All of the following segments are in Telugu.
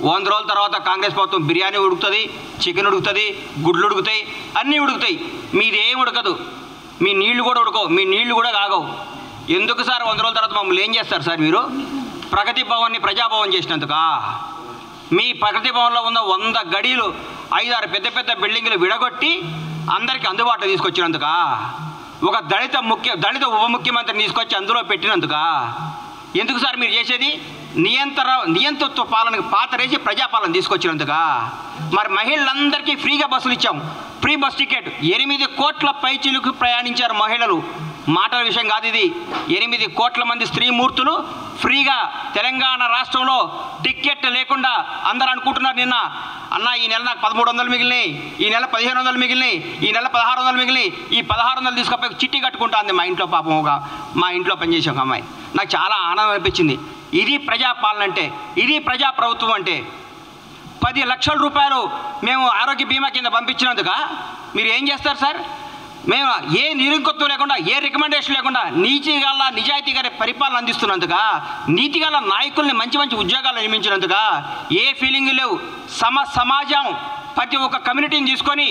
100 రోజుల తర్వాత కాంగ్రెస్ ప్రభుత్వం బిర్యానీ ఉడుకుతుంది, చికెన్ ఉడుకుతుంది, గుడ్లు ఉడుకుతాయి, అన్నీ ఉడుకుతాయి. మీది ఏం ఉడకదు, మీ నీళ్లు కూడా ఉడకవు, మీ నీళ్లు కూడా కాగవు. ఎందుకు సార్ 100 రోజుల తర్వాత మమ్మల్ని ఏం చేస్తారు సార్ మీరు? ప్రగతి భవన్ని ప్రజాభవన్ చేసినందుకా? మీ ప్రగతి భవన్లో ఉన్న 100 గడీలు 5-6 పెద్ద పెద్ద బిల్డింగులు విడగొట్టి అందరికీ అందుబాటులో తీసుకొచ్చినందుకా? ఒక దళిత ఉప ముఖ్యమంత్రిని తీసుకొచ్చి అందులో పెట్టినందుకా? ఎందుకు సార్ మీరు చేసేది? నియంతృత్వ పాలనకు పాతరేసి ప్రజాపాలన తీసుకొచ్చినందుకా? మరి మహిళలందరికీ ఫ్రీగా బస్సులు ఇచ్చాం, ఫ్రీ బస్ టికెట్. 8 కోట్ల పైచిలకు ప్రయాణించారు మహిళలు. మాటల విషయం కాదు ఇది. 8 కోట్ల మంది స్త్రీమూర్తులు ఫ్రీగా తెలంగాణ రాష్ట్రంలో టికెట్ లేకుండా అందరూ అనుకుంటున్నారు నిన్న, అన్న ఈ నెల నాకు 1300 మిగిలినాయి, ఈ నెల 1500 మిగిలినాయి, ఈ నెల 1600 మిగిలినాయి, ఈ 1600 తీసుకపోయి చిట్టి కట్టుకుంటుంది మా ఇంట్లో. పాపం మా ఇంట్లో పనిచేసే ఒక అమ్మాయి. నాకు చాలా ఆనందం అనిపించింది. ఇది ప్రజాపాలన అంటే, ఇది ప్రజాప్రభుత్వం అంటే. 10 లక్షల రూపాయలు మేము ఆరోగ్య బీమా కింద పంపించినందుక మీరు ఏం చేస్తారు సార్? మేము ఏ నిరంకుత్వం లేకుండా, ఏ రికమెండేషన్ లేకుండా నీతిగల నిజాయితీ గారి పరిపాలన అందిస్తున్నందుక, నీతిగల నాయకుల్ని మంచి మంచి ఉద్యోగాలు నియమించినందుక ఏ ఫీలింగ్ లేవు. సమాజం ప్రతి ఒక్క కమ్యూనిటీని తీసుకొని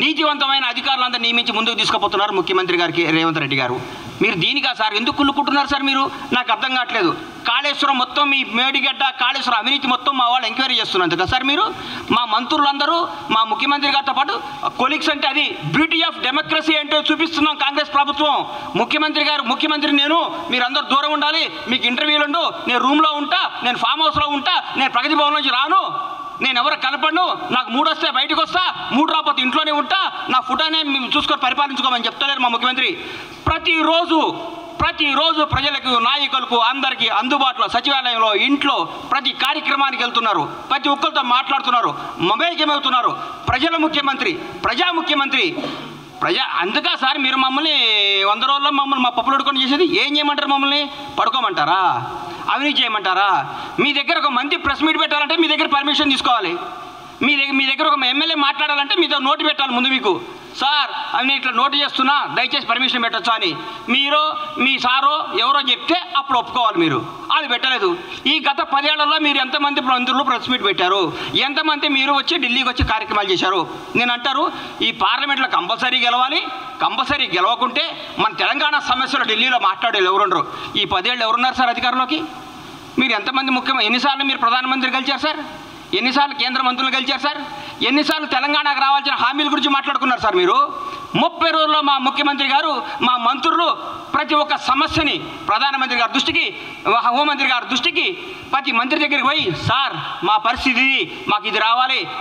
నీతివంతమైన అధికారులందరూ నియమించి ముందుకు తీసుకుపోతున్నారు ముఖ్యమంత్రి గారికి రేవంత్ రెడ్డి గారు. మీరు దీనిగా సార్ ఎందుకు కుళ్ళుకుంటున్నారు సార్ మీరు? నాకు అర్థం కావట్లేదు. కాళేశ్వరం మొత్తం, మీ మేడిగడ్డ కాళేశ్వరం అవినీతి మొత్తం మా వాళ్ళు ఎంక్వైరీ చేస్తున్నందుక సార్ మీరు? మా మంత్రులందరూ మా ముఖ్యమంత్రి గారితో పాటు కొలీగ్స్ అంటే అది బ్యూటీ ఆఫ్ డెమోక్రసీ అంటే చూపిస్తున్నాం కాంగ్రెస్ ప్రభుత్వం. ముఖ్యమంత్రి నేను, మీరందరూ దూరం ఉండాలి, మీకు ఇంటర్వ్యూలు ఉండు, నేను రూమ్లో ఉంటా, నేను ఫామ్ హౌస్లో ఉంటా, నేను ప్రగతి భవన్ నుంచి రాను, నేను ఎవరు కనపడను, నాకు 3 వస్తే బయటకు వస్తా, 3 రాకపోతే ఇంట్లోనే ఉంటా, నా ఫుటానే చూసుకొని పరిపాలించుకోమని చెప్తలేరు మా ముఖ్యమంత్రి. ప్రతిరోజు ప్రజలకు, నాయకులకు, అందరికీ అందుబాటులో సచివాలయంలో, ఇంట్లో ప్రతి కార్యక్రమానికి వెళ్తున్నారు, ప్రతి ఒక్కరితో మాట్లాడుతున్నారు, మమేకమవుతున్నారు. ప్రజల ముఖ్యమంత్రి, ప్రజా ముఖ్యమంత్రి. అందుకా సార్ మీరు మమ్మల్ని 100 రోజుల్లో మమ్మల్ని మా పప్పులు ఉడుకొని చేసేది? ఏం చేయమంటారు? మమ్మల్ని పడుకోమంటారా? అవినీతి చేయమంటారా? మీ దగ్గర ఒక మంత్రి ప్రెస్ మీట్ పెట్టాలంటే మీ దగ్గర పర్మిషన్ తీసుకోవాలి. మీ దగ్గర ఒక ఎమ్మెల్యే మాట్లాడాలంటే మీతో నోటు పెట్టాలి ముందు. మీకు సార్ నేను ఇట్లా నోటు చేస్తున్నా, దయచేసి పర్మిషన్ పెట్టచ్చు అని మీరు, మీ సారో ఎవరో చెప్తే అప్పుడు ఒప్పుకోవాలి. మీరు అది పెట్టలేదు. ఈ గత 10 ఏళ్లలో మీరు ఎంతమంది మంత్రులు ప్రెస్ మీట్ పెట్టారు? ఎంతమంది మీరు వచ్చి ఢిల్లీకి వచ్చి కార్యక్రమాలు చేశారు? నేను అంటారు ఈ పార్లమెంట్లో కంపల్సరీ గెలవాలి, కంపల్సరీ గెలవకుంటే మన తెలంగాణ సమస్యలు ఢిల్లీలో మాట్లాడేది ఎవరుండరు. ఈ 10 ఏళ్ళు ఎవరున్నారు సార్ అధికారంలోకి? మీరు ఎంతమంది ఎన్నిసార్లు మీరు ప్రధానమంత్రి కలిశారు సార్? ఎన్నిసార్లు కేంద్ర మంత్రులు కలిశారు సార్? ఎన్నిసార్లు తెలంగాణకు రావాల్సిన హామీల గురించి మాట్లాడుకున్నారు సార్ మీరు? 30 రోజుల్లో మా ముఖ్యమంత్రి గారు, మా మంత్రులు ప్రతి ఒక్క సమస్యని ప్రధానమంత్రి గారి దృష్టికి, హోంమంత్రి గారి దృష్టికి, ప్రతి మంత్రి దగ్గరికి పోయి సార్ మా పరిస్థితి, మాకు ఇది రావాలి,